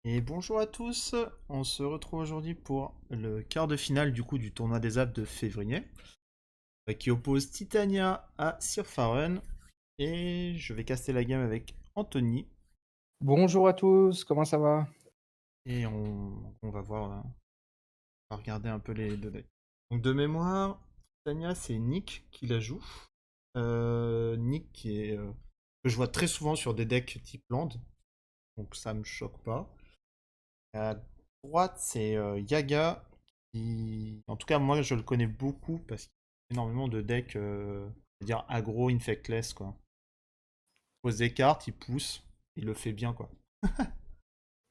Et bonjour à tous, on se retrouve aujourd'hui pour le quart de finale du tournoi des Alpes de février, qui oppose Titania à Sirfaren, et je vais caster la game avec Anthony, Bonjour à tous, comment ça va? et on va voir, on va regarder un peu les deux decks. Donc de mémoire, Titania c'est Nick qui la joue, Nick que je vois très souvent sur des decks type land, donc ça me choque pas. À droite, c'est Yaga, en tout cas, moi, je le connais beaucoup parce qu'il y a énormément de decks, c'est-à-dire aggro, infectless, quoi. Il pose des cartes, il pousse, il le fait bien, quoi.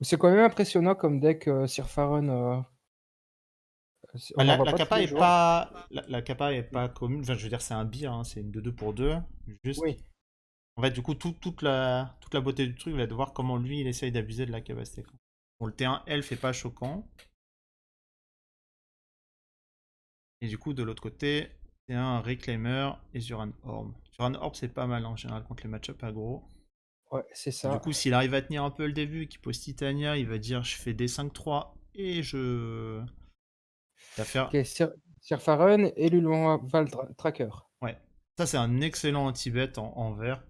C'est quand même impressionnant comme deck, Sirfaren, Bah, on n'en la, voit la pas tous capa les est jours. pas, la capa est pas commune, enfin, je veux dire, c'est un beer, hein, c'est une 2-2 pour 2. Juste, Oui, en fait, du coup, toute la beauté du truc va être de voir comment lui, il essaye d'abuser de la capacité, quoi. Bon, le T1 elf est pas choquant, et du coup, de l'autre côté, c'est un Reclaimer et Zuran Orb. Zuran Orb, c'est pas mal en général contre les match-up aggro. ouais, c'est Du ça. coup, s'il arrive à tenir un peu le début, qu'il pose Titania, il va dire je fais des 5-3 et je. Il va faire. OK, Sirfaren et Luluval Tracker. Ouais. Ça, c'est un excellent anti-bet en vert.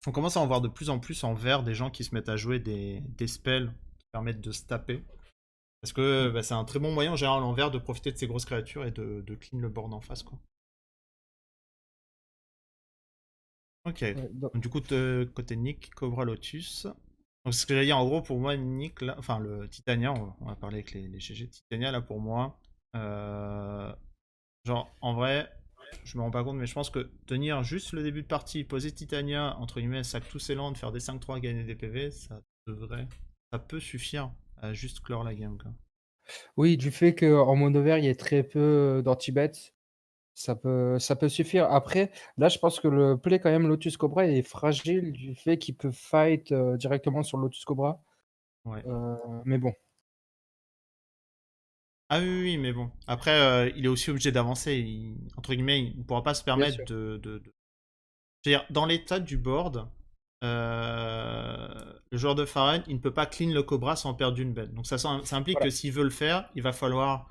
On commence à en voir de plus en plus en vert des gens qui se mettent à jouer des spells qui permettent de se taper. Parce que Mmh. bah, c'est un très bon moyen en général en vert de profiter de ces grosses créatures et de clean le board en face, quoi. Ok. Ouais, donc Donc, du coup, côté Nick, Cobra Lotus. Donc, ce que j'allais dire, en gros, pour moi, Nick, là, enfin, le Titania, on va parler avec les GG. Titania, là, pour moi, euh, genre, en vrai, je me rends pas compte, mais je pense que tenir juste le début de partie, poser Titania, entre guillemets, sac tous ses landes, faire des 5-3, gagner des PV, ça peut suffire à juste clore la game, quoi. oui, du fait qu'en mono vert, il y ait très peu d'anti-bets, ça peut suffire. Après, là, je pense que le play quand même Lotus Cobra est fragile du fait qu'il peut fight, directement sur Lotus Cobra, Ouais. mais bon. Ah oui, oui, oui, mais bon. Après, il est aussi obligé d'avancer. Entre guillemets, il ne pourra pas se Bien permettre sûr. c'est-à-dire, dans l'état du board, le joueur de Pharren, il ne peut pas clean le Cobra sans perdre une bête. Donc ça implique Voilà. que s'il veut le faire, il va falloir.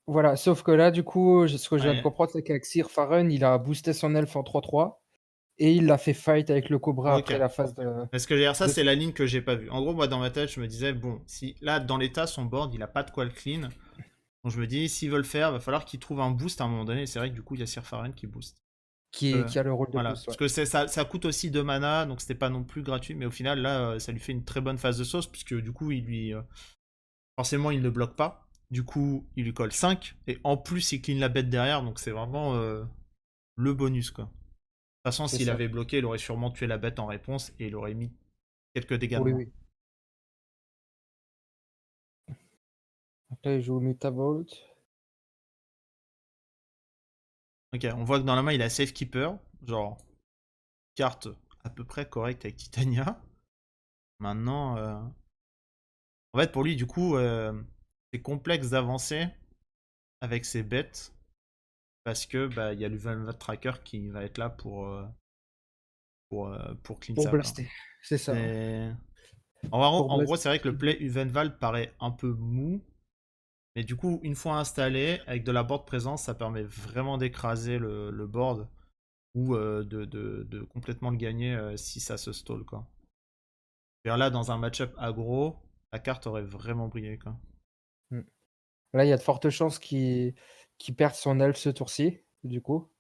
Voilà, sauf que là, du coup, ce que je viens de Ouais, comprendre, c'est qu'avec Sirfaren, il a boosté son elfe en 3-3 et il l'a fait fight avec le Cobra ok. après la phase de Parce que ça, de c'est la ligne que j'ai pas vue. En gros, moi, dans ma tête, je me disais, bon, si là, dans l'état, son board, il a pas de quoi le clean. Donc je me dis, s'il veut le faire, il va falloir qu'il trouve un boost à un moment donné. Et c'est vrai que du coup, il y a Sir Pharren qui booste. qui a le rôle de Voilà. boost, Parce ouais. que ça coûte aussi 2 mana, donc c'était pas non plus gratuit. Mais au final, là, ça lui fait une très bonne phase de sauce, puisque du coup, forcément, il ne bloque pas. Du coup, il lui colle 5. Et en plus, il clean la bête derrière. Donc, c'est vraiment le bonus, quoi. De toute façon, C'est s'il ça. avait bloqué, il aurait sûrement tué la bête en réponse. Et il aurait mis quelques dégâts de Oui, moins. oui. Après, il joue Mutavault. Ok, on voit que dans la main, il a Safekeeper. Genre, carte à peu près correcte avec Titania. Maintenant, en fait, pour lui, du coup, c'est complexe d'avancer avec ses bêtes. Parce que bah, il y a le Velvet Tracker qui va être là pour clean Pour ça, quoi. blaster. C'est ça, hein. C'est. Pour En gros, blaster c'est vrai que le Kid. play Uvenval paraît un peu mou, mais du coup, une fois installé, avec de la board présence, ça permet vraiment d'écraser le board ou de complètement le gagner si ça se stall, quoi. Et là, dans un match-up aggro, la carte aurait vraiment brillé, quoi. Mmh. Là, il y a de fortes chances qu'il perde son elfe ce tour-ci, du coup.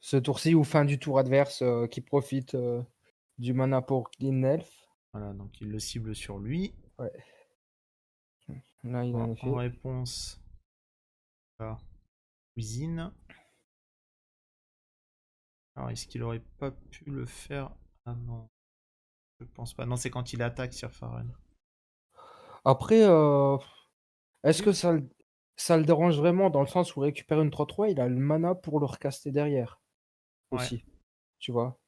Ce tour-ci ou fin du tour adverse, qui profite, du mana pour clean elfe. Voilà, donc il le cible sur lui. Ouais, là, il en Voilà, a en fait. réponse, là, cuisine. Alors, est-ce qu'il aurait pas pu le faire avant? Je pense pas. Non, c'est quand il attaque sur Pharren. Après, est-ce Oui. que ça le dérange vraiment dans le sens où il récupère une 3-3, il a le mana pour le recaster derrière Ouais. aussi, tu vois?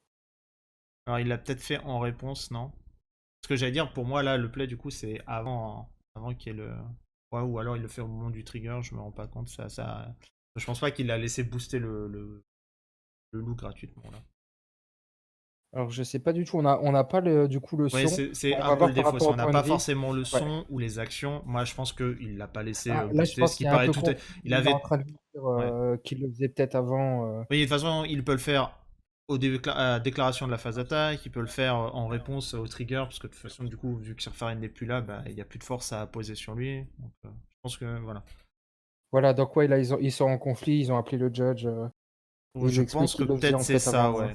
Alors, il l'a peut-être fait en réponse, non? Ce que j'allais dire, pour moi, là, le play, du coup, c'est avant qu'il y ait le. Ouais, ou alors il le fait au moment du trigger, je me rends pas compte. Je pense pas qu'il a laissé booster le loup gratuitement, là. Alors je sais pas du tout, on n'a pas du coup le Ouais, son. c'est On un va peu voir le par défaut. rapport Ça, au on n'a point de pas vie. forcément le Ouais. son ou les actions. Moi, je pense qu'il l'a pas laissé Ah, là, je booster, ce pense qui qu'il y a un paraît peu tout. trop. Il Il est en avait. train de dire Ouais. qu'il le faisait peut-être avant. Oui, de toute façon, il peut le faire au à la déclaration de la phase d'attaque, il peut le faire en réponse au trigger, parce que de toute façon, du coup, vu que Sirfarine n'est plus là, bah, il n'y a plus de force à poser sur lui. Donc, je pense que voilà. Voilà, donc ouais, là, ils sont en conflit, ils ont appelé le judge. Ou Ils je expliquent pense que qu'ils le faisaient peut-être en c'est fait ça, avant. ouais.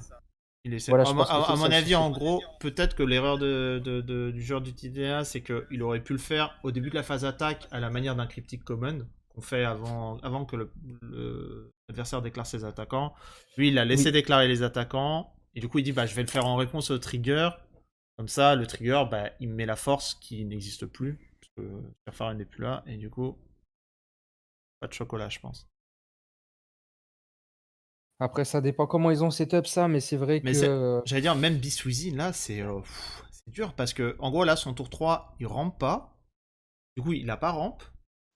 Il essaie... Voilà, je pense que c'est à ça mon le avis, souci. en gros, peut-être que l'erreur du joueur du TDA, c'est qu'il aurait pu le faire au début de la phase attaque à la manière d'un cryptic common qu'on fait avant que l'adversaire déclare ses attaquants. Lui, il a laissé Oui, déclarer les attaquants et du coup, il dit bah, je vais le faire en réponse au trigger. Comme ça, le trigger, bah, il met la force qui n'existe plus parce que Starfire n'est plus là et du coup, pas de chocolat, je pense. après, ça dépend comment ils ont setup ça, mais c'est vrai Mais que. j'allais dire, même Biswizy, là, c'est dur parce que, en gros, là, son tour 3 il rampe pas. Du coup, il a pas rampe.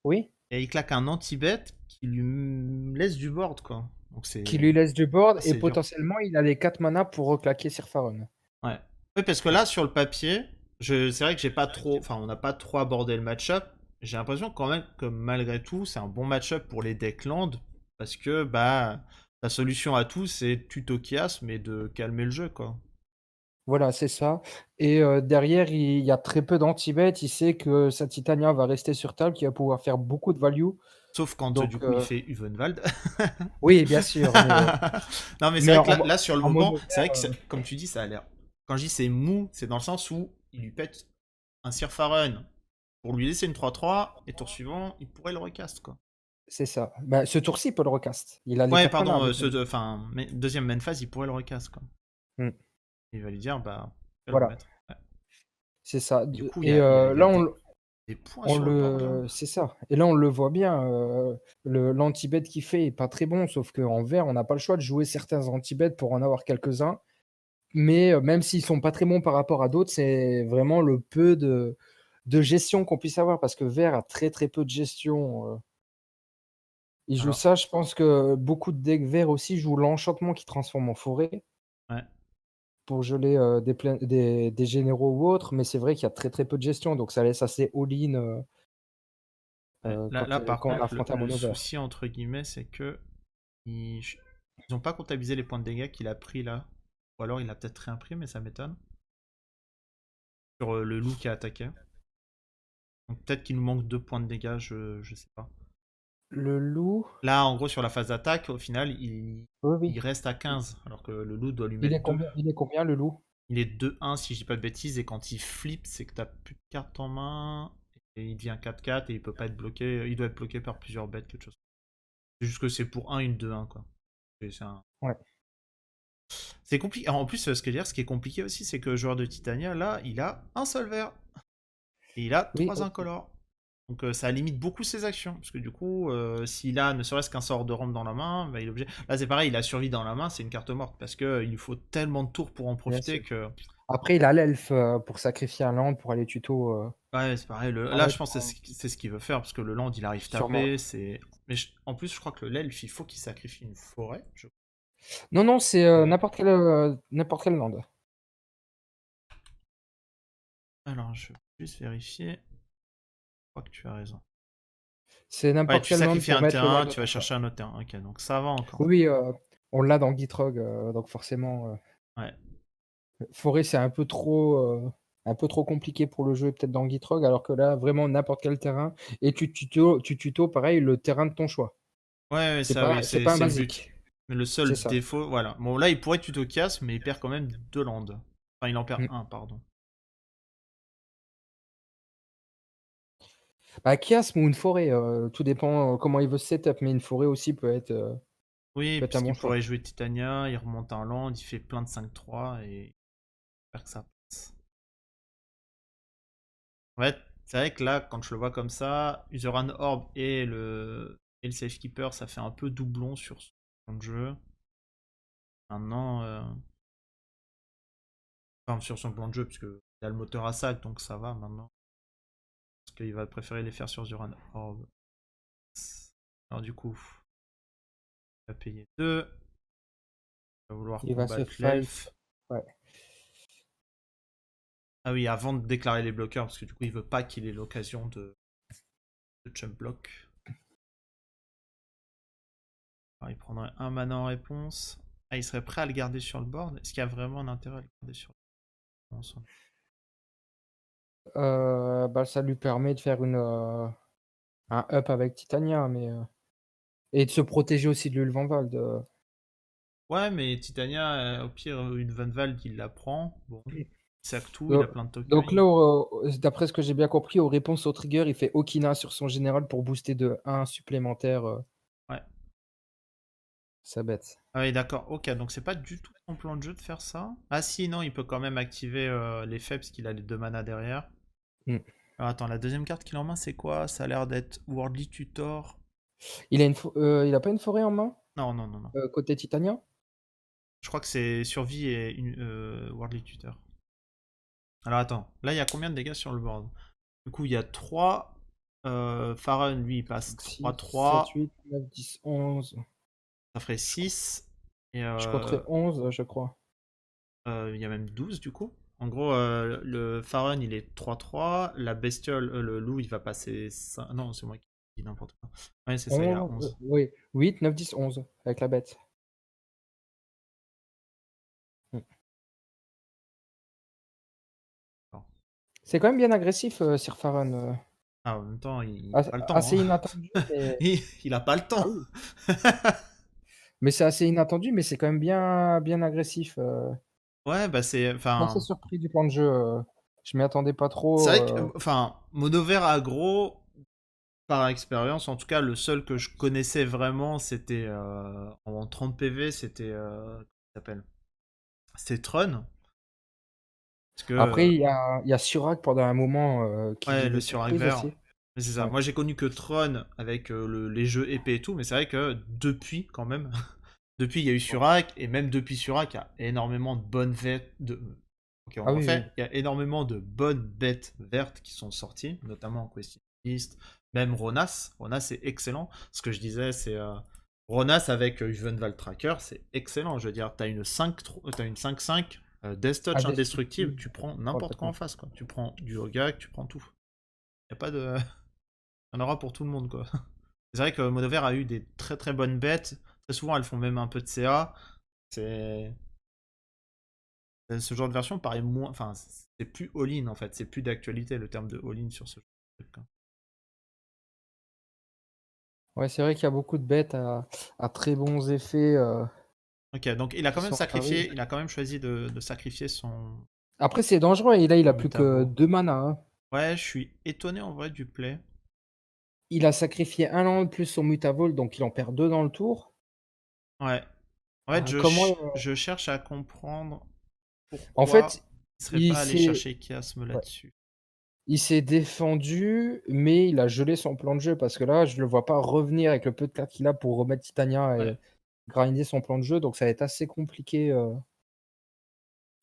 Oui, Et il claque un anti-bet qui lui laisse du board, quoi. Donc qui lui laisse du board et c'est dur. potentiellement il a les 4 mana pour reclaquer Sirfaron. Ouais. Oui, parce que là, sur le papier, c'est vrai que j'ai pas trop. Enfin, on n'a pas trop abordé le match-up. J'ai l'impression quand même que malgré tout, c'est un bon match-up pour les decks land. Parce que, bah, la solution à tout, c'est tuto Kias, mais de calmer le jeu, quoi. Voilà, c'est ça. Et derrière, il y a très peu d'anti-bet. Il sait que sa Titania va rester sur table, qu'il va pouvoir faire beaucoup de value. Sauf quand du Donc, coup il fait Uvenwald. oui, bien sûr, Non mais c'est mais vrai que là, sur le en moment, mono c'est vrai vert, que comme tu dis, ça a l'air. Quand je dis c'est mou, c'est dans le sens où il lui pète un Sirfaren pour lui laisser une 3-3 et tour suivant, il pourrait le recast quoi. c'est ça. Bah, ce tour-ci, il peut le recast. Il a les Ouais, 4 mana pardon, avec lui. enfin, deuxième main phase, il pourrait le recast quoi. Mmh. Il va lui dire, bah, tu vas le Voilà, remettre. Ouais. c'est ça. Du coup, Et il y a là, des points on sur le board là. le c'est ça. Et là, on le voit bien, l'anti-bet qu'il fait est pas très bon, sauf qu'en vert, on n'a pas le choix de jouer certains anti-bets pour en avoir quelques-uns. Mais même s'ils sont pas très bons par rapport à d'autres, c'est vraiment le peu de gestion qu'on puisse avoir parce que vert a très, très peu de gestion. Il joue Alors, ça, je pense que beaucoup de decks verts aussi jouent l'enchantement qui transforme en forêt ouais. pour geler, des généraux ou autres, mais c'est vrai qu'il y a très, très peu de gestion, donc ça laisse assez all-in, Ouais. Là, par quand on contre, affronte un le mono vert. souci entre guillemets, c'est que ils ont pas comptabilisé les points de dégâts qu'il a pris là. Ou alors il a peut-être réimprimé, mais ça m'étonne. Sur le loup qui a attaqué. Donc peut-être qu'il nous manque 2 points de dégâts, je sais pas. Le loup, Là, en gros, sur la phase d'attaque, au final, oui, il oui. reste à 15, alors que le loup doit lui Il mettre est 2. combien le loup? Il est 2-1 si je dis pas de bêtises, et quand il flippe, c'est que t'as plus de cartes en main, et il devient 4-4, et il peut pas être bloqué, il doit être bloqué par plusieurs bêtes, quelque chose. C'est juste que c'est pour 1, une 2-1, quoi. Ouais. C'est compliqué. En plus, ce qui est compliqué aussi, c'est que le joueur de Titania, là, il a un seul vert. Et il a Oui, 3 incolores. Donc ça limite beaucoup ses actions. Parce que du coup, s'il a ne serait-ce qu'un sort de rampe dans la main, bah, il est obligé. Là, c'est pareil, il a survie dans la main, c'est une carte morte. Parce qu'il lui faut tellement de tours pour en bien profiter sûr. que. Après, il a l'elfe, pour sacrifier un land pour aller tuto, Ouais, c'est pareil. en Là, je pense que mettant c'est ce qu'il veut faire. Parce que le land, il arrive sûrement. tapé. Mais en plus, je crois que l'elfe, il faut qu'il sacrifie une forêt. Non, non, c'est, Ouais. n'importe quel land. Alors, je vais juste vérifier. Je crois que tu as raison. C'est Ouais, n'importe tu quel land sacrifies pour un mettre le terrain, land tu vas autour. chercher un autre terrain. Ok, donc ça va encore. Oui, on l'a dans Gitrog, donc forcément, Ouais. forêt, c'est un peu trop compliqué pour le jeu peut-être dans Gitrog, alors que là, vraiment n'importe quel terrain et tu tuto pareil le terrain de ton choix. Ouais, ouais, ça oui, C'est c'est pas un c'est le but. basique. Mais le C'est seul ça. défaut, voilà. Bon, là, il pourrait tuto casse, mais il perd quand même 2 landes. Enfin, il en perd Mmh. un, pardon. Bah, chiasme ou une forêt, tout dépend, comment il veut se setup, mais une forêt aussi Oui, peut être un bon puisqu'il choix. pourrait jouer Titania, il remonte un land, il fait plein de 5-3 et j'espère que ça passe. En fait, c'est vrai que là, quand je le vois comme ça, Useran Orb et le Safekeeper, ça fait un peu doublon sur son plan de jeu. Maintenant, enfin, sur son plan de jeu, puisque il a le moteur à sac, donc ça va maintenant. Parce qu'il va préférer les faire sur Useran Orb. Alors du coup, il va payer 2. Il va vouloir Il va se combattre fight, l'elfe. ouais. Ah oui, avant de déclarer les bloqueurs, parce que du coup, il veut pas qu'il ait l'occasion de jump block. Alors, il prendrait un mana en réponse. Ah, il serait prêt à le garder sur le board. Est-ce qu'il y a vraiment un intérêt à le garder sur le board? Bah, ça lui permet de faire un up avec Titania, mais et de se protéger aussi de l'Ulvenwald. Ouais, mais Titania, au pire, une Van Vald, il la prend. Bon, il sac tout, il Do a plein de tokens. donc là, d'après ce que j'ai bien compris, aux réponses au trigger, il fait Okina sur son général pour booster de 1 supplémentaire, Ouais. sa bête. Ah oui, d'accord. Ok, donc c'est pas du tout son plan de jeu de faire ça. Ah si, non, il peut quand même activer l'effet parce qu'il a les 2 mana derrière. Mmh. Alors attends, la deuxième carte qu'il a en main, c'est quoi? Ça a l'air d'être Worldly Tutor. Il a pas une forêt en main, Non, non, non, non. côté Titania? Je crois que c'est Survie et Worldly Tutor. Alors attends, là il y a combien de dégâts sur le board? Du coup, il y a 3. Farron, lui, il passe Donc 6, 7, 3-3. 8, 9, 10, 11. Ça ferait 6. Et Je compterais 11, je crois. il y a même 12 du coup. En gros, le Farron il est 3-3. La bestiole, le loup, il va passer 5. Non, c'est moi qui dis n'importe quoi. Ouais, c'est ça, il y a 11. Oui, 8, 9, 10, 11 avec la bête. Mmh. Bon. C'est quand même bien agressif, Sir Farhan, Ah, en même temps, il a as pas le temps. assez Hein. inattendu, mais Il a pas le ah temps. oui, mais c'est assez inattendu, mais c'est quand même bien agressif, Ouais, bah c'est. Je suis assez Enfin. surpris du plan de jeu, je m'y attendais pas C'est trop, vrai que. Enfin, mono vert aggro, par expérience, en tout cas, le seul que je connaissais vraiment, c'était en 30 PV, c'était. Comment il s'appelle? C'était Tron. Parce que. Après il y a Surak pendant un moment, qui Ouais, faisait le des Surak surprises vert. aussi. Mais c'est ça. Ouais. Moi, j'ai connu que Tron avec les jeux épée et tout, mais c'est vrai que depuis, quand même, depuis, il y a eu Surak, et même depuis Surak, il y a énormément de bonnes bêtes. Ok, on Ah oui, oui. refait. Il y a énormément de bonnes bêtes vertes qui sont sorties, notamment en Question List, même Ronas. Ronas, c'est excellent. Ce que je disais, c'est. Ronas avec Uvenval Tracker, c'est excellent. Je veux dire, t'as une 5-5, Death Touch indestructible, Indestructible, tu prends n'importe quoi en complètement. face, quoi. Tu prends du Hogak, tu prends tout. Y a pas de. Il y en aura pour tout le monde, quoi. C'est vrai que Monover a eu des très très bonnes bêtes. Très souvent, elles font même un peu de CA. C'est. Ce genre de version paraît moins. Enfin, c'est plus all-in en fait. C'est plus d'actualité le terme de all-in sur ce genre de truc, hein. Ouais, c'est vrai qu'il y a beaucoup de bêtes à très bons effets, Ok, donc il a qui quand même sont apparus. sacrifié. Il a quand même choisi de sacrifier son, Après c'est dangereux et là il a son plus que Mutavo. 2 mana, hein. Ouais, je suis étonné en vrai du play. Il a sacrifié un land plus son Mutavault, donc il en perd 2 dans le tour. Ouais. En fait, Comment, je cherche à comprendre en fait, pourquoi il serait il pas allé s'est chercher Chiasme ouais, là-dessus. il s'est défendu, mais il a gelé son plan de jeu parce que là, je le vois pas revenir avec le peu de cartes qu'il a pour remettre Titania Ouais. et grinder son plan de jeu, donc ça va être assez compliqué, Alors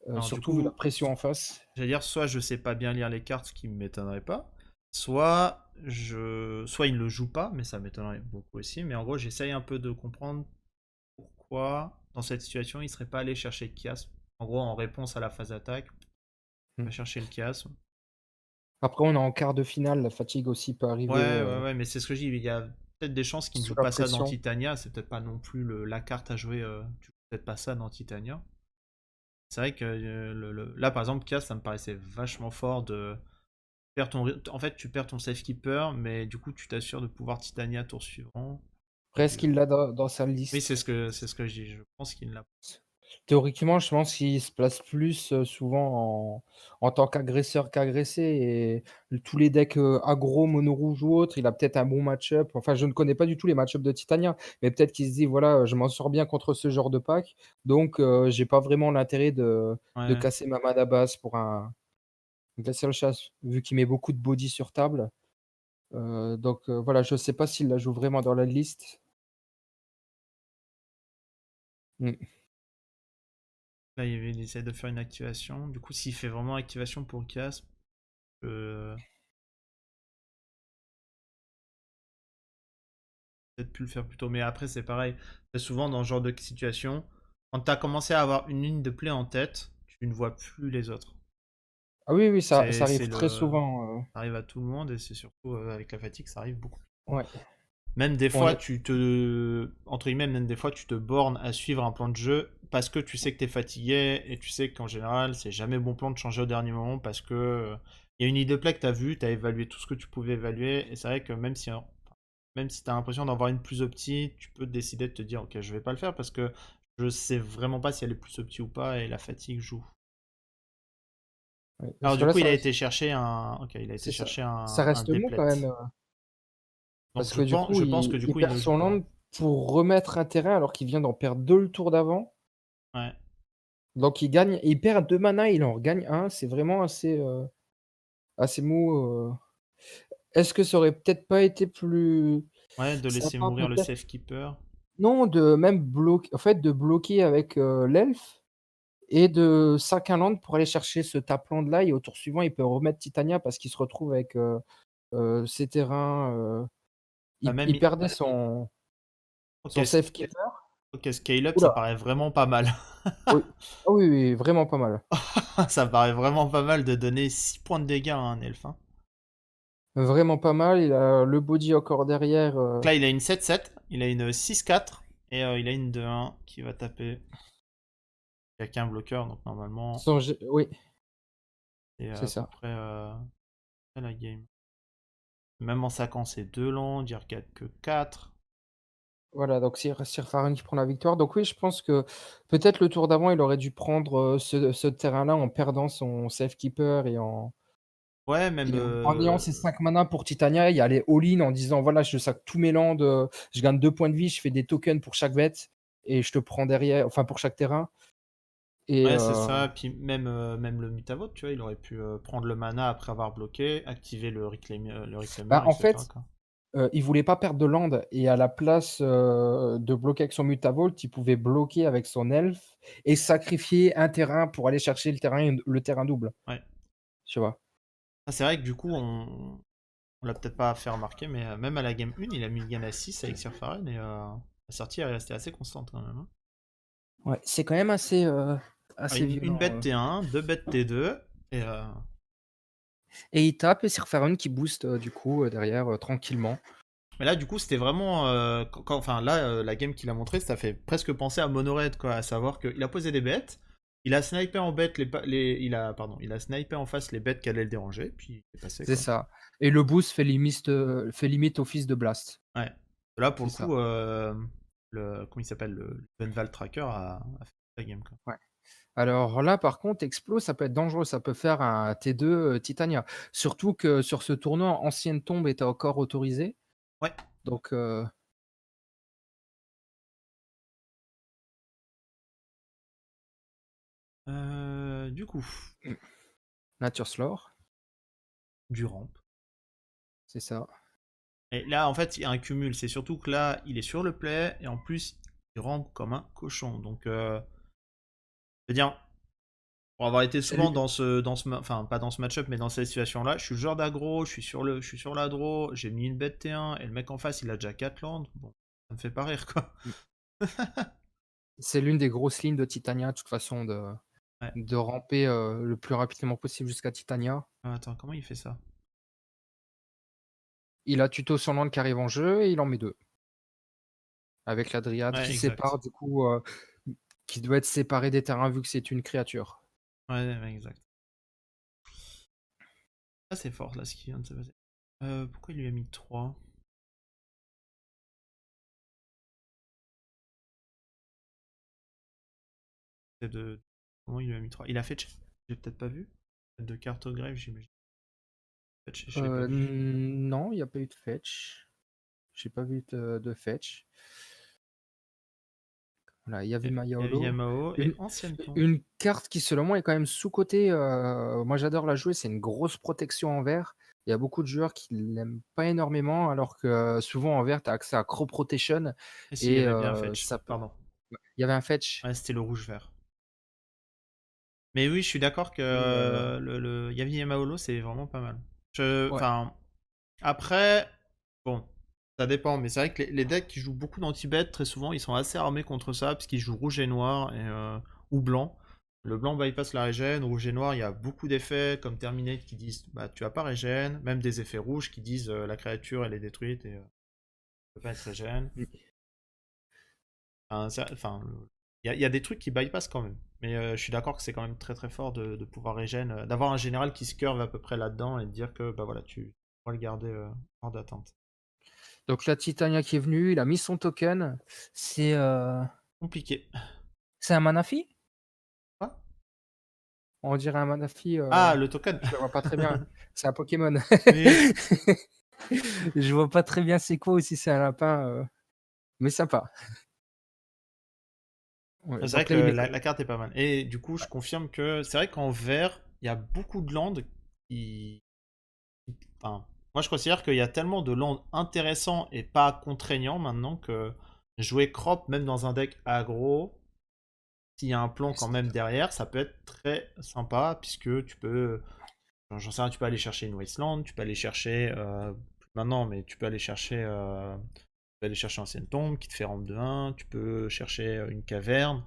du surtout vu la coup, pression en face. j'allais dire, soit je sais pas bien lire les cartes, ce qui ne m'étonnerait pas, soit il ne le joue pas, mais ça m'étonnerait beaucoup aussi. Mais en gros, j'essaye un peu de comprendre pourquoi, dans cette situation, il serait pas allé chercher le chiasme. En gros, en réponse à la phase d'attaque, il Mmh. va chercher le chiasme. Après on est en quart de finale, la fatigue aussi peut arriver, Ouais, ouais, ouais, mais c'est ce que je dis, il y a peut-être des chances qu'il ne sous joue la pas ça dans pression. Titania, c'est peut-être pas non plus la carte à jouer, tu joues peut-être pas ça dans Titania. C'est vrai que là, par exemple, Chiasme, ça me paraissait vachement fort de en fait, tu perds ton safekeeper, mais du coup, tu t'assures de pouvoir Titania tour suivant. Après est-ce qu'il l'a dans sa Oui, liste? c'est ce que je dis. Je pense qu'il ne l'a pas. Théoriquement, je pense qu'il se place plus, souvent en tant qu'agresseur qu'agressé et tous les decks, aggro, mono rouge ou autre, il a peut-être un bon match-up. Enfin, je ne connais pas du tout les match-up de Titania, mais peut-être qu'il se dit: «Voilà, je m'en sors bien contre ce genre de pack, donc j'ai pas vraiment l'intérêt de Ouais. casser ma mana base pour un Glacial Chasse», vu qu'il met beaucoup de body sur table. Donc voilà, je sais pas s'il la joue vraiment dans la liste. Mmh. Là, il essaie de faire une activation. Du coup, s'il fait vraiment activation pour Chiasme, euh, peut-être pu le faire plus tôt. Mais après, c'est pareil. Très souvent, dans ce genre de situation, quand tu as commencé à avoir une ligne de play en tête, tu ne vois plus les autres. Ah oui, oui, ça C'est arrive très le... souvent. Ça arrive à tout le monde et c'est surtout avec la fatigue, ça arrive beaucoup. Ouais. Même des On fois, est... tu te... Entre guillemets, même des fois, tu te bornes à suivre un plan de jeu parce que tu sais que t'es fatigué et tu sais qu'en général, c'est jamais bon plan de changer au dernier moment parce que il y a une idée de play que t'as vue, t'as évalué tout ce que tu pouvais évaluer et c'est vrai que même si t'as l'impression d'en avoir une plus opti, tu peux décider de te dire ok, je vais pas le faire parce que je sais vraiment pas si elle est plus opti ou pas et la fatigue joue. ouais. Alors Parce que du là, coup, il a été chercher un... Ok, il a été c'est ça. chercher Ça un reste mou quand déplet. même. Donc Parce que du coup, je pense que du il coup, il perd le joue son pas. land pour remettre un terrain alors qu'il vient d'en perdre 2 le tour d'avant. Ouais. Donc il perd 2 mana, il en regagne un. C'est vraiment assez mou. Est-ce que ça aurait peut-être pas été plus Ouais, de laisser sympa mourir le peut-être? safekeeper. Non, de même bloquer, en fait, de bloquer avec, l'elfe et de sac un land pour aller chercher ce tape land là et au tour suivant, il peut remettre Titania parce qu'il se retrouve avec, ses terrains, Bah, il même, perdait son ok, son safekeeper. ok, scale up, Ouh ça là! paraît vraiment pas mal. Oui. Ah oui, oui, vraiment pas mal. Ça paraît vraiment pas mal de donner 6 points de dégâts à un elfe, hein. Vraiment pas mal. Il a le body encore derrière, Donc là, il a une 7-7, il a une 6-4, et il a une 2-1 qui va taper. Il n'y a qu'un bloqueur, donc normalement, son G oui, c'est c'est à peu ça. près la game. Même en saquant ses 2 landes, il regarde que 4. Voilà, donc c'est Sir Farhan qui prend la victoire. Donc oui, je pense que peut-être le tour d'avant, il aurait dû prendre, ce terrain-là en perdant son safekeeper Ouais, même... et en ayant ses 5 manas pour Titania, y aller all-in en disant: «Voilà, je sac tous mes lands, je gagne 2 points de vie, je fais des tokens pour chaque bête et je te prends derrière enfin pour chaque terrain» et Ouais, c'est ça. Puis même, même le Mutavote, tu vois, il aurait pu prendre le mana après avoir bloqué, activer le bah, Reclaimer, en etc., fait, quoi. il voulait pas perdre de land et à la place, de bloquer avec son Mutavault, il pouvait bloquer avec son elfe et sacrifier un terrain pour aller chercher le terrain double, Ouais. tu vois? Ah, c'est vrai que du coup, on l'a peut-être pas fait remarquer, mais même à la game 1, il a mis le game à 6 avec Sir Farren et la sortie est restée assez constante quand même, hein. Ouais, c'est quand même assez, Ah, assez une violent, bête T1, deux bêtes T2, et et il tape et Sir Farhan qui booste, du coup, derrière, tranquillement. mais là, du coup, c'était vraiment. Enfin, là, la game qu'il a montré, ça fait presque penser à Monored, quoi. À savoir qu'il a posé des bêtes, il a snipé en bête il a snipé en face les bêtes qui allaient le déranger, puis il est passé, C'est quoi. ça et le boost fait limite office de blast. Ouais. Là, pour C'est le ça, coup, comment il s'appelle, le Benval Tracker a fait la game, quoi. ouais. Alors là, par contre, Explo, ça peut être dangereux, ça peut faire un T2, Titania. Surtout que sur ce tournoi, ancienne tombe était encore autorisée, Ouais. donc Du coup, Nature's Lore, du ramp. c'est ça. Et là, en fait, il y a un cumul. C'est surtout que là, il est sur le play et en plus, il rampe comme un cochon. Donc, je veux dire, pour avoir été C'est souvent lui enfin, pas dans ce match-up, mais dans cette situation-là, je suis le genre d'aggro, je suis sur la draw, j'ai mis une bête T1 et le mec en face, il a déjà 4 landes. Bon, ça me fait pas rire, quoi. mmh, c'est l'une des grosses lignes de Titania, de toute façon, Ouais. de ramper, le plus rapidement possible jusqu'à Titania. Attends, comment il fait ça? Il a tuto sur land qui arrive en jeu et il en met 2 avec la dryade Ouais, qui exact. sépare du coup, qui doit être séparé des terrains vu que c'est une créature. Ouais, ouais, exact. Ah, c'est fort, là, ce qui vient de se passer. Pourquoi il lui a mis 3? C'est de... Comment il lui a mis 3? Il a fetch? J'ai peut-être pas vu. De cartographe, j'imagine. Fetch, je l'ai pas vu. Non, il y a pas eu de fetch. J'ai pas vu de fetch. Voilà, Et Yavima Yaolo. Yamao et Une ancienne tombe. une carte qui selon moi est quand même sous-cotée, moi j'adore la jouer, c'est une grosse protection en vert. Il y a beaucoup de joueurs qui l'aiment pas énormément alors que souvent en vert tu as accès à Crop Protection Et si, il y et avait bien un fetch. ça peut Pardon. ouais, il y avait un fetch Ouais, c'était le rouge-vert. Mais oui, je suis d'accord que et le Yavi Yamaolo, c'est vraiment pas mal. ouais. Enfin, après, bon, ça dépend. Mais c'est vrai que les decks qui jouent beaucoup d'anti-bet, très souvent, ils sont assez armés contre ça, parce qu'ils jouent rouge et noir, ou blanc. Le blanc bypass la régène, rouge et noir, il y a beaucoup d'effets comme Terminate qui disent bah tu as pas régène, même des effets rouges qui disent la créature elle est détruite et peut pas être régène. Oui. Enfin, il y a des trucs qui bypassent quand même. Mais je suis d'accord que c'est quand même très très fort de pouvoir régène, d'avoir un général qui se curve à peu près là-dedans et de dire que bah voilà, tu pourras le garder hors d'attente. Donc la Titania qui est venue, il a mis son token. C'est, heu, Compliqué. c'est un Manaphy? Quoi? On dirait un Manaphy, Ah, le token. je le vois pas très bien. C'est un Pokémon. Oui. Je vois pas très bien c'est quoi ou si c'est un lapin, mais sympa. Ouais, C'est vrai donc que là, il met la carte est pas mal. Et du coup, je confirme que c'est vrai qu'en vert, il y a beaucoup de landes qui. Enfin, moi, je considère qu'il y a tellement de landes intéressants et pas contraignants maintenant que jouer crop, même dans un deck aggro, s'il y a un plan quand même derrière, ça peut être très sympa puisque tu peux. J'en sais rien, tu peux aller chercher une Wasteland, tu peux aller chercher. Plus maintenant, mais tu peux aller chercher. Tu peux aller chercher Ancienne Tombe qui te fait rampe de 1, tu peux chercher une caverne.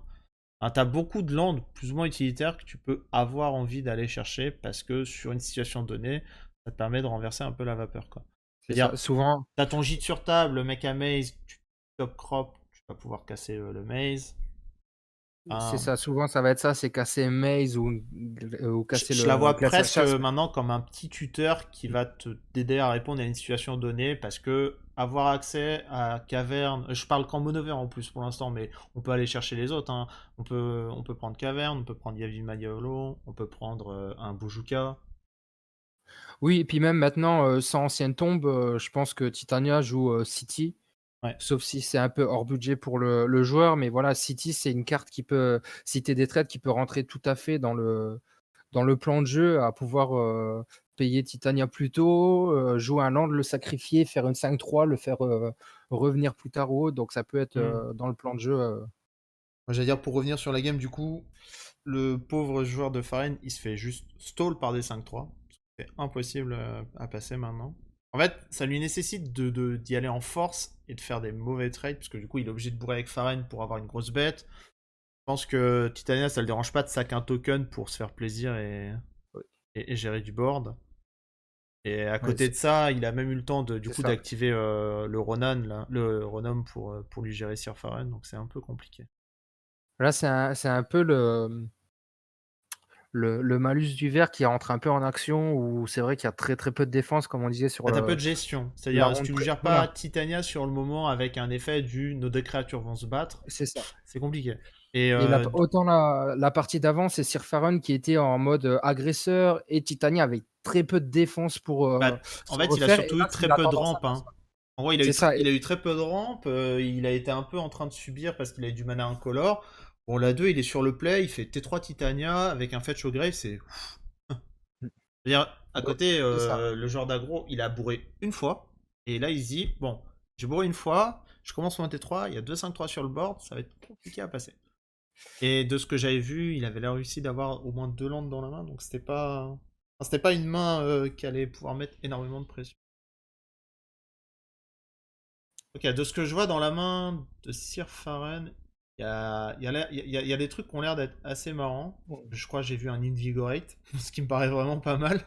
Hein, t'as beaucoup de landes plus ou moins utilitaires que tu peux avoir envie d'aller chercher parce que sur une situation donnée, ça te permet de renverser un peu la vapeur, quoi. c'est ça. C'est-à-dire, Souvent, t'as ton gîte sur table, le mec à maze, tu top crop, tu vas pouvoir casser le maze. c'est Hein, ça. Souvent, ça va être ça, c'est casser Maze ou casser je la le vois glacier presque chasse. maintenant comme un petit tuteur qui va t'aider à répondre à une situation donnée parce que avoir accès à caverne, je parle qu'en mono vert en plus pour l'instant, mais on peut aller chercher les autres. Hein. On peut prendre caverne, on peut prendre Yavimaya Yolo, on peut prendre un Bojuka. Oui, et puis même maintenant, sans ancienne tombe, je pense que Titania joue, City, Ouais. sauf si c'est un peu hors budget pour le joueur, mais voilà, City, c'est une carte qui peut, si tu des trades, qui peut rentrer tout à fait dans le plan de jeu, à pouvoir, payer Titania plus tôt, jouer un land, le sacrifier, faire une 5-3, le faire, revenir plus tard ou autre, donc ça peut être, Hmm. dans le plan de jeu, J'allais dire pour revenir sur la game, du coup, le pauvre joueur de Faren, il se fait juste stall par des 5-3. C'est impossible à passer maintenant. En fait, ça lui nécessite d'y aller en force et de faire des mauvais trades, parce que du coup, il est obligé de bourrer avec Faren pour avoir une grosse bête. Je pense que Titania, ça le dérange pas de sac un token pour se faire plaisir oui, et gérer du board. Et à ouais, côté de ça, il a même eu le temps du c'est coup ça. d'activer le Ronan, là, le Ronom pour lui gérer Sir Faren, donc c'est un peu compliqué. Là, c'est un peu le malus du vert qui rentre un peu en action, où c'est vrai qu'il y a très, très peu de défense, comme on disait sur T'as peu de gestion. la C'est-à-dire, si ronde tu ne gères pas voilà, Titania sur le moment avec un effet du nos deux créatures vont se battre, c'est ça. c'est compliqué. Et Et autant la partie d'avant, c'est Sir Farron qui était en mode, agresseur, et Titania avec très peu de défense pour, bah, en se fait, il a refaire, et surtout là, eu c'est très la peu de tendance rampe. inverse, Hein. quoi. En gros, C'est ça, il a eu très peu de rampe. Il a été un peu en train de subir parce qu'il a eu du mana incolore. Bon, la 2, il est sur le play, il fait T3 Titania avec un fetch au grave, c'est. C'est-à-dire, à ouais, côté, c'est ça. le joueur d'aggro, il a bourré une fois. Et là, il se dit, bon, j'ai bourré une fois, je commence mon T3, il y a 2-5-3 sur le board, ça va être compliqué à passer. Et de ce que j'avais vu, il avait l'air réussi d'avoir au moins 2 landes dans la main, donc c'était pas une main qui allait pouvoir mettre énormément de pression. Ok, de ce que je vois dans la main de Sir Faren, il y a des trucs qui ont l'air d'être assez marrants. Je crois que j'ai vu un Invigorate, ce qui me paraît vraiment pas mal.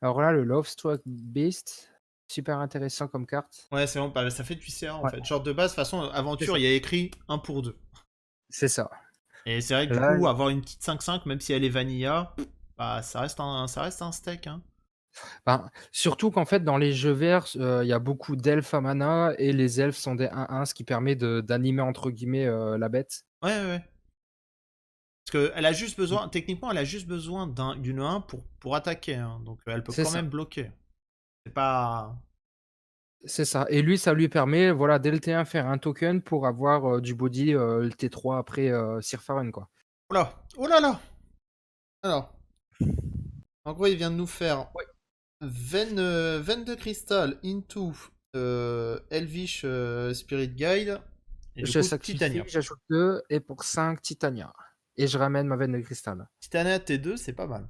Alors là, le Lovestruck Beast, super intéressant comme carte. Ouais, c'est bon, bah, ça fait du CA en Ouais, fait. Genre de base, de toute façon, c'est aventure, ça. il y a écrit 1 pour 2. C'est ça. Et c'est vrai que du Là, coup, avoir une petite 5-5, même si elle est vanilla, bah ça reste un steak, hein. ben, surtout qu'en fait, dans les jeux verts, il y a beaucoup d'elfes à mana, et les elfes sont des 1/1, ce qui permet d'animer entre guillemets, la bête. Ouais, ouais, ouais. Parce qu'elle a juste besoin, techniquement, elle a juste besoin d'une 1 pour attaquer, hein. Donc elle peut C'est quand ça. même bloquer. C'est pas. C'est ça, et lui, ça lui permet, voilà, dès le T1, faire un token pour avoir, du body, le T3 après, Sir Farron, quoi. Oh là! Oh là là! Alors, en gros, il vient de nous faire Ouais. veine de cristal into Elvish Spirit Guide et du Je coup sacrifie, Titania. j'ajoute 2 et pour 5 Titania, et je ramène ma veine de cristal. Titania T2, c'est pas mal.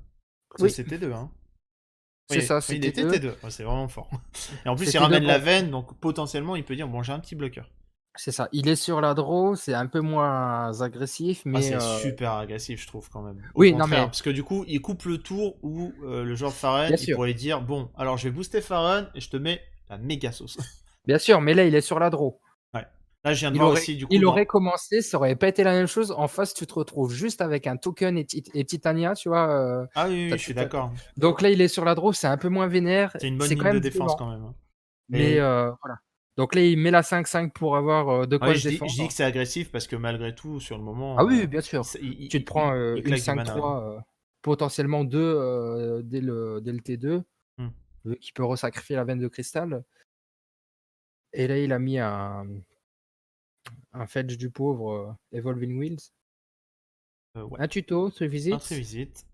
Ça, Oui, c'est T2, hein. c'est Oui, ça, oui, il c'était était 2. T2. Ouais, c'est vraiment fort. Et en plus, il C'était 2 ramène la con veine, donc potentiellement, il peut dire bon, j'ai un petit bloqueur. C'est ça. Il est sur la draw, c'est un peu moins agressif, Ah, mais c'est super agressif, je trouve, quand même. Au oui, non, contraire, mais parce que du coup, il coupe le tour où le joueur de Pharren, bien il sûr, pourrait dire, bon, alors je vais booster Pharren et je te mets la méga sauce. bien sûr, mais là, il est sur la draw. Ouais. Là, je viens de Il voir aurait aussi, du coup, il aurait dans... commencé, ça aurait pas été la même chose. En face, tu te retrouves juste avec un token et Titania, tu vois? Ah oui, oui, Tu oui, je suis d'accord. donc là, il est sur la draw, c'est un peu moins vénère, C'est une bonne c'est quand ligne de même défense, violent, quand même, hein. mais Et voilà. Donc là, il met la 5-5 pour avoir, de ah quoi oui, se je dis que défendre. c'est agressif parce que malgré tout, sur le Ah moment, oui, oui, bien sûr. Tu te prends, il une claque du mana, hein. 5-3, potentiellement 2, dès le T2, Hmm. vu qu'il peut resacrifier la veine de cristal et là, il a mis un fetch du pauvre, Evolving Wheels. Ouais. Un tuto, 3 Un très visits. visite.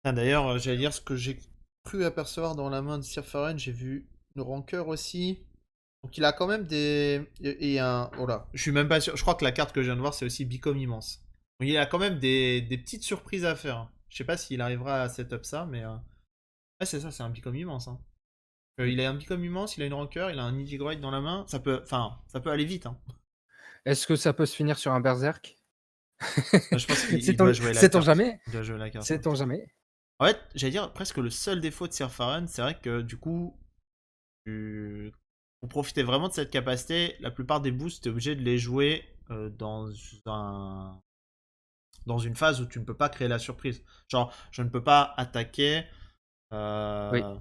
Ah, d'ailleurs, j'allais dire ce que j'ai cru apercevoir dans la main de Sir Faren, j'ai vu une rancœur aussi. Donc il a quand même des... Et un... Oh là, je suis même pas sûr. Je crois que la carte que je viens de voir, c'est aussi Become Immense. Donc il a quand même des petites surprises à faire, hein. Je sais pas s'il arrivera à setup ça, mais... Ah, c'est ça, c'est un Become Immense, hein. Il a un Become Immense, il a une rancœur, il a un Nidhigroid dans la main. Ça peut... Enfin, ça peut aller vite, hein. Est-ce que ça peut se finir sur un berserk? Je pense qu'il il Sait-on doit jouer la sait-on carte. jamais? Il doit jouer la carte, hein. Sait-on jamais? En fait, j'allais dire presque le seul défaut de Sir Faren, c'est vrai que du coup, pour profiter vraiment de cette capacité, la plupart des boosts, tu es obligé de les jouer un... dans une phase où tu ne peux pas créer la surprise. Genre, je ne peux pas attaquer, Oui. euh,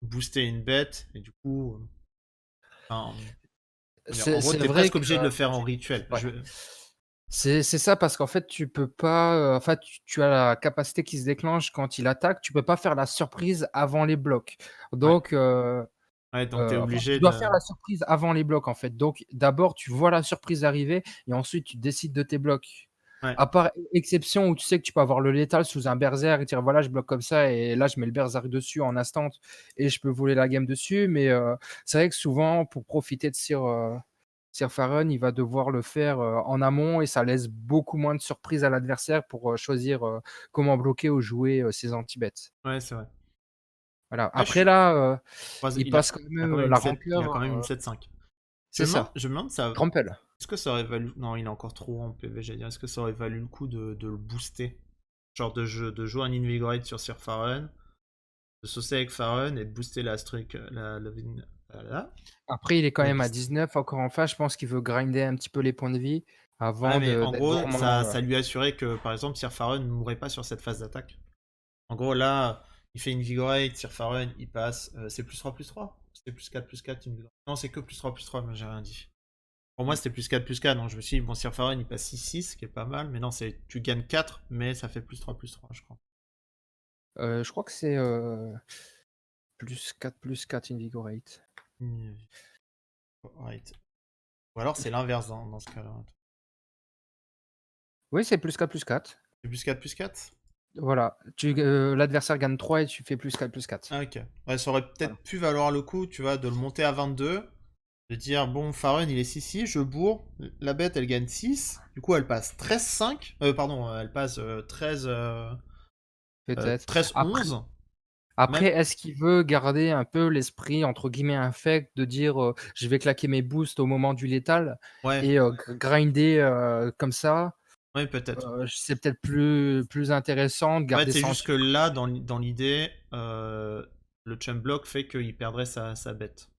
booster une bête, et du coup, enfin, en gros, C'est tu es vrai presque que obligé de le faire en rituel. ouais. C'est ça parce qu'en fait, tu peux pas, en fait, tu as la capacité qui se déclenche quand il attaque, tu peux pas faire la surprise avant les blocs. Ouais, Donc ouais, donc tu es enfin, obligé tu dois de... faire la surprise avant les blocs, en fait. Donc d'abord, tu vois la surprise arriver et ensuite tu décides de tes blocs. Ouais, À part exception où tu sais que tu peux avoir le létal sous un berserk et dire: «Voilà, je bloque comme ça et là, je mets le berserk dessus en instant et je peux voler la game dessus». Mais c'est vrai que souvent, pour profiter de Sir Farron, il va devoir le faire, en amont et ça laisse beaucoup moins de surprises à l'adversaire pour, choisir, comment bloquer ou jouer, ses anti-bêtes. ouais, c'est vrai. Voilà. Ah, je Après suis... là, il Il a, passe quand il a même, quand même la il rancœur, a quand même une 7-5. c'est ça, Je me demande ça. Trample. Est-ce que ça aurait valu. Non, il est encore trop en PV, j'allais dire. Est-ce que ça aurait valu le coup de le booster? Genre de jouer un Invigorate sur Sir Faren, de saucer avec Faren et de booster la Struck. Là. Après, il est quand Mais même à 19 encore en face, je pense qu'il veut grinder un petit peu les points de vie ouais, avant mais de en d'être gros, gourmand, ça lui assurait que par exemple Sir Faren ne mourrait pas sur cette phase d'attaque. En gros, là, il fait Invigorate, Sir Faren, il passe. C'est +3/+3. C'est +4/+4 Invigorate. Non, c'est que +3/+3, mais j'ai rien dit. Pour moi, c'était +4/+4, donc je me suis dit, bon, Sir Faren, il passe 6/6, ce qui est pas mal, mais non, c'est tu gagnes 4, mais ça fait +3/+3, je crois. je crois que c'est, +4/+4 Invigorate. Right. Ou alors c'est l'inverse dans ce cas-là. Oui, c'est +4/+4. C'est +4/+4. Voilà, l'adversaire gagne 3 et tu fais +4/+4. Ah, ok. Ouais, ça aurait Voilà. peut-être pu valoir le coup, tu vois, de le monter à 22, de dire, bon, Faren, il est 6/6, je bourre, la bête, elle gagne 6, du coup, elle passe 13/5, pardon, elle passe 13, Peut-être. 13/11, Après, même. est-ce qu'il veut garder un peu l'esprit entre guillemets «infect» de dire, «Je vais claquer mes boosts au moment du létal» Ouais, et grinder, comme ça? ouais, peut-être. C'est peut-être plus intéressant de En fait, garder c'est ça en juste que surprise. là, dans l'idée, le chump block fait qu'il perdrait sa bête.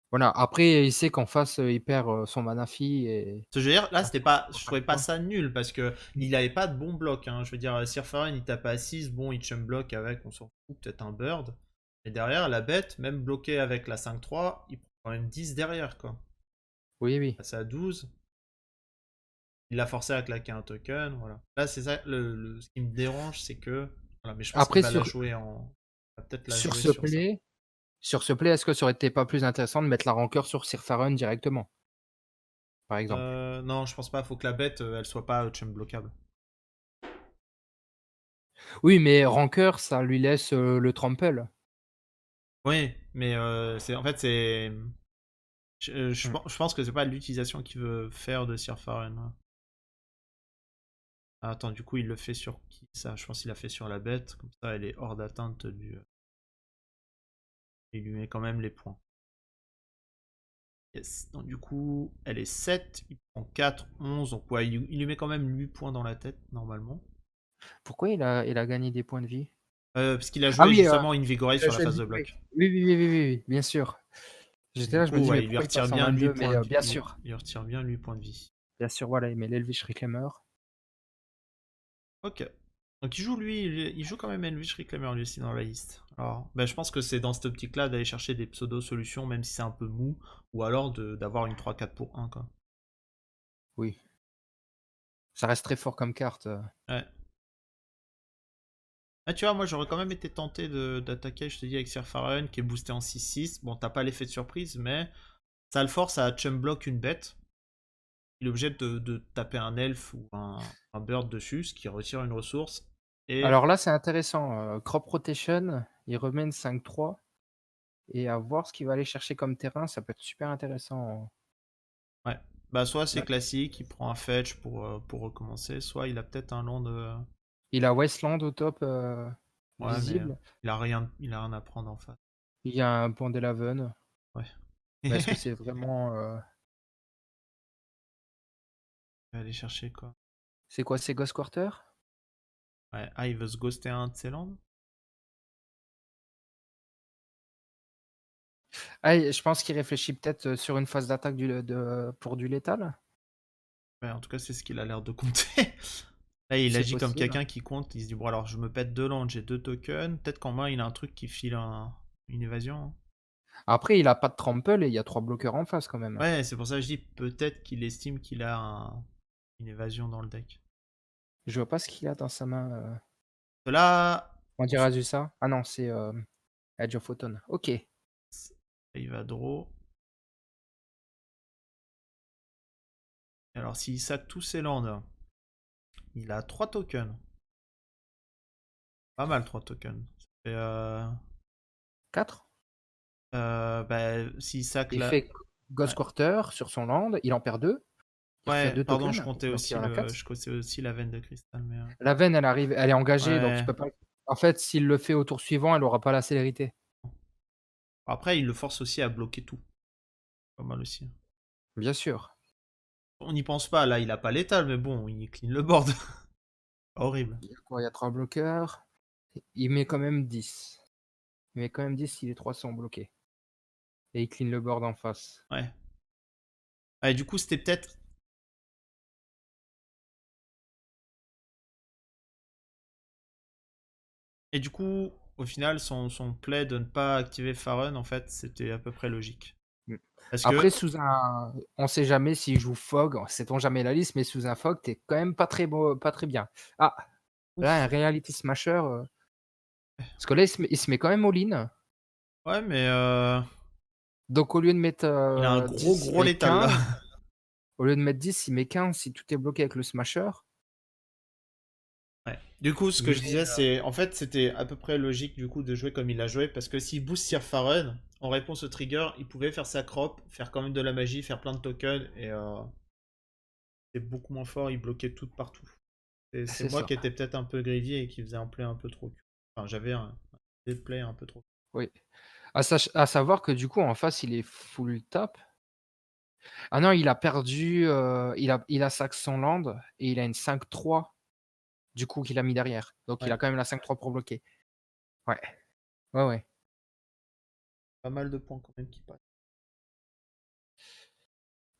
Voilà, après il sait qu'en face, il perd, son mana fille et Ce que je veux dire, là, ça c'était change pas, pas je chaque trouvais pas fois. ça nul parce que il avait pas de bon bloc, hein. Je veux dire, Sir Faren, il tape à 6, bon, il chum block avec, on s'en fout, peut-être un bird. Et derrière, la bête, même bloquée avec la 5/3, il prend quand même 10 derrière, quoi. Oui, oui. Passer à 12, il l'a forcé à claquer un token, voilà. Là, c'est ça, ce qui me dérange, c'est que. Voilà, mais je pense qu'il Après va la jouer en. Il va peut-être la sur jouer ce sur ça. play sur ce play, est-ce que ça aurait été pas plus intéressant de mettre la rancœur sur Sir Farron directement, par exemple? Non, je pense pas, faut que la bête, elle soit pas chum blockable. Oui, mais rancœur, ça lui laisse, le trample. Oui, mais en fait, c'est. Mmh. Je pense que c'est pas l'utilisation qu'il veut faire de Sir Faren, hein. Ah, attends, du coup, il le fait sur qui ça? Je pense qu'il l'a fait sur la bête, comme ça elle est hors d'atteinte du. Il lui met quand même les points. Yes. Donc du coup, elle est 7, il prend 4, 11. Donc ouais, il lui met quand même 8 points dans la tête, normalement. Pourquoi il a gagné des points de vie? Parce qu'il a Ah joué oui, justement Invigorate il a sur la joué phase de Invigorate. bloc. Oui, oui, oui, oui, oui, oui, bien sûr. Donc, J'étais du là, je me coup, dis: «Mais ouais, il lui pourquoi il retire passe en bien 8 22?» mais points de bien vie. sûr, Il retire bien 8 points de vie. bien sûr, voilà, il met l'Elvish Reclaimer. Ok. Donc il joue lui, il joue quand même Elvish Reclaimer lui aussi dans la liste. Alors, je pense que c'est dans cette optique-là d'aller chercher des pseudo-solutions, même si c'est un peu mou, ou alors d'avoir une 3-4 pour 1, quoi. Oui, ça reste très fort comme carte. Ouais. Ah, tu vois, moi j'aurais quand même été tenté d'attaquer, je te dis, avec Sir Farren qui est boosté en 6-6. Bon, t'as pas l'effet de surprise, mais ça le force à chum block une bête. Il est obligé de taper un elfe ou un bird dessus, ce qui retire une ressource. Et Alors là, c'est intéressant, Crop Rotation, il remet une 5-3 et à voir ce qu'il va aller chercher comme terrain, ça peut être super intéressant. ouais. Bah, soit c'est Ouais. classique, il prend un fetch pour recommencer, soit il a peut-être un land. Il a Wasteland au top, Ouais, mais visible. il a rien à prendre en face. Il y a un Pandelaven. Ouais. Mais est-ce que c'est vraiment, Je vais aller chercher quoi. c'est quoi, c'est Ghost Quarter? Ouais, ah, il veut se ghoster un de ses lands. Ah et je pense qu'il réfléchit peut-être, sur une phase d'attaque pour du létal? Ouais, en tout cas, c'est ce qu'il a l'air de compter. Là, il C'est agit comme possible. quelqu'un qui compte. Il se dit, bon, alors je me pète 2 lands, j'ai 2 tokens. Peut-être qu'en main, il a un truc qui file une évasion, hein. Après, il a pas de trample et il y a 3 bloqueurs en face quand même. Ouais, c'est pour ça que je dis, peut-être qu'il estime qu'il a une évasion dans le deck. Je vois pas ce qu'il a dans sa main, Là, on dirait Azusa? Ah non, c'est, Edge of Autumn. OK. il va draw. Alors, s'il sac tous ses lands, il a 3 tokens. Pas mal, 3 tokens. Ça fait, 4. s'il sac Il là. fait Ghost Ouais. Quarter sur son land, il en perd 2. Il refait Ouais, 2 pardon, je tokens, comptais donc il aussi en a 4. la veine de cristal, mais. La veine, elle arrive, elle est engagée, donc il Ouais. peut pas. En fait, s'il le fait au tour suivant, elle aura pas la célérité. Après, il le force aussi à bloquer tout. Pas mal aussi. Bien sûr. On n'y pense pas, là, il a pas l'étal, mais bon, il clean le board. Horrible. Il y a quoi? Il y a 3 bloqueurs. Il met quand même 10. Il met quand même 10 si les 3 sont bloqués. Et il clean le board en face. Ouais. Ouais, du coup, c'était peut-être. Et du coup, au final, son play de ne pas activer Farun, en fait, c'était à peu près logique. Mmh. Parce Après, que. sous un, on sait jamais s'il joue Fog, sait-on jamais la liste, mais sous un Fog, t'es quand même pas très beau, pas très bien. Ah, là, un Ouf. Reality Smasher, parce que là, il se met quand même all-in. Ouais, mais Donc au lieu de mettre, il a un 10, il gros met létal là. 15. Au lieu de mettre 10, il met 15 si tout est bloqué avec le Smasher. Ouais. Du coup, ce que Il je met, disais, c'est. En fait, c'était à peu près logique du coup de jouer comme il a joué. Parce que s'il booste Sir Farun, en réponse au trigger, il pouvait faire sa crop, faire quand même de la magie, faire plein de tokens. Et c'est beaucoup moins fort, il bloquait tout de partout. C'est c'est moi ça, qui étais peut-être un peu greedy et qui faisait un play un peu trop. Enfin, j'avais des plays un peu trop. oui. À savoir que du coup, en face, il est full tap. Ah non, il a perdu, il a sac son land et il a une 5-3, du coup, qu'il a mis derrière. Donc il Ouais, a quand même la 5-3 pour bloquer. Ouais, ouais, ouais. pas mal de points quand même qui passent.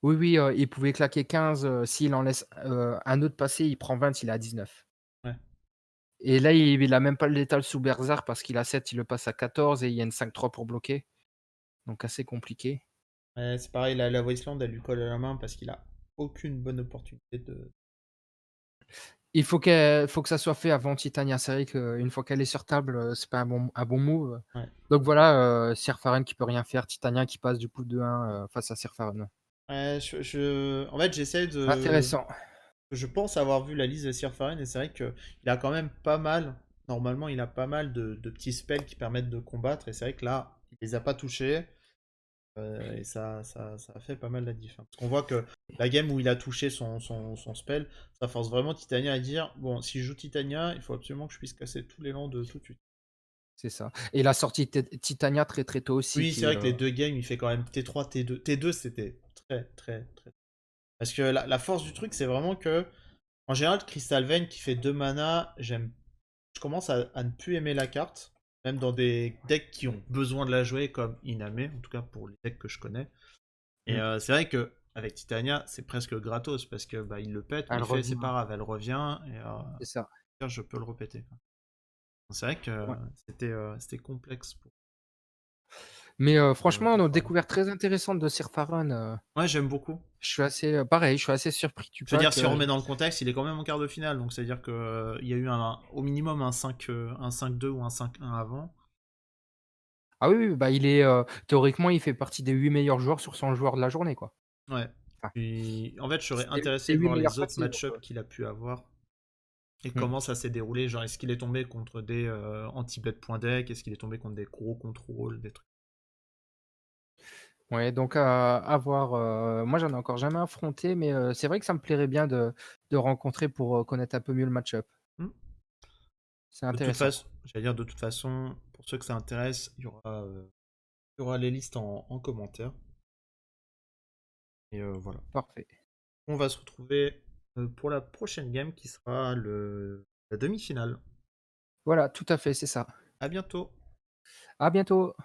Oui, oui, il pouvait claquer 15, s'il en laisse, un autre passer, il prend 20, il est à 19. Ouais. Et là, il a même pas le létal sous Berserk parce qu'il a 7, il le passe à 14 et il y a une 5-3 pour bloquer. Donc assez compliqué. Ouais, c'est pareil, la Wasteland, elle lui colle à la main parce qu'il a aucune bonne opportunité de. Il faut que ça soit fait avant Titania. C'est vrai qu'une fois qu'elle est sur table, c'est pas un bon move. Ouais. Donc voilà, Sir Farren qui peut rien faire, Titania qui passe du coup 2-1, face à Sir Farren. Ouais, en fait, j'essaie de. Intéressant. Je pense avoir vu la liste de Sir Farren et c'est vrai qu'il a quand même pas mal. Normalement, il a pas mal de petits spells qui permettent de combattre et c'est vrai que là, il les a pas touchés. Et ça a fait pas mal la diff, hein. Parce qu'on voit que la game où il a touché son spell, ça force vraiment Titania à dire bon, si je joue Titania, il faut absolument que je puisse casser tous les lands de tout de suite. c'est ça. Et la sortie Titania très très tôt aussi Oui, c'est qui vrai que les deux games, il fait quand même T3, T2. T2, c'était très, très, très. Parce que la force du truc, c'est vraiment que, en général, Crystal Vein qui fait 2 mana, je commence à ne plus aimer la carte. Même dans des decks qui ont besoin de la jouer, comme Iname, en tout cas pour les decks que je connais. Et mmh, c'est vrai que avec Titania, c'est presque gratos parce que bah, il le pète, mais elle il fait c'est revient, pas grave, elle revient et c'est ça. je peux le répéter. C'est vrai que Ouais. c'était complexe Mais pour franchement, nos Farah. découvertes très intéressantes de Sir Farhan, Ouais, j'aime beaucoup. je suis assez, pareil, je suis assez surpris du Je veux dire, pack, si on remet dans le contexte, il est quand même en quart de finale, donc c'est-à-dire qu'il y a eu au minimum un 5-2 ou un 5-1 avant. ah oui, oui, bah, il est, théoriquement, il fait partie des 8 meilleurs joueurs sur 100 joueurs de la journée, quoi. Ouais. Enfin, Puis, en fait, je serais c'est intéressé de 8 voir meilleurs les autres classés donc match-ups qu'il a pu avoir et mmh. comment ça s'est déroulé. Genre, est-ce qu'il est tombé contre des anti-bet.deck? Est-ce qu'il est tombé contre des gros contrôles, des trucs? Ouais, donc à voir, moi, j'en ai encore jamais affronté, mais c'est vrai que ça me plairait bien de rencontrer pour, connaître un peu mieux le match-up. Hmm. C'est De toute intéressant. façon, j'allais dire de toute façon, pour ceux que ça intéresse, il y aura les listes en commentaire. Et voilà. Parfait. On va se retrouver pour la prochaine game qui sera la demi-finale. Voilà, tout à fait, c'est ça. À bientôt! À bientôt.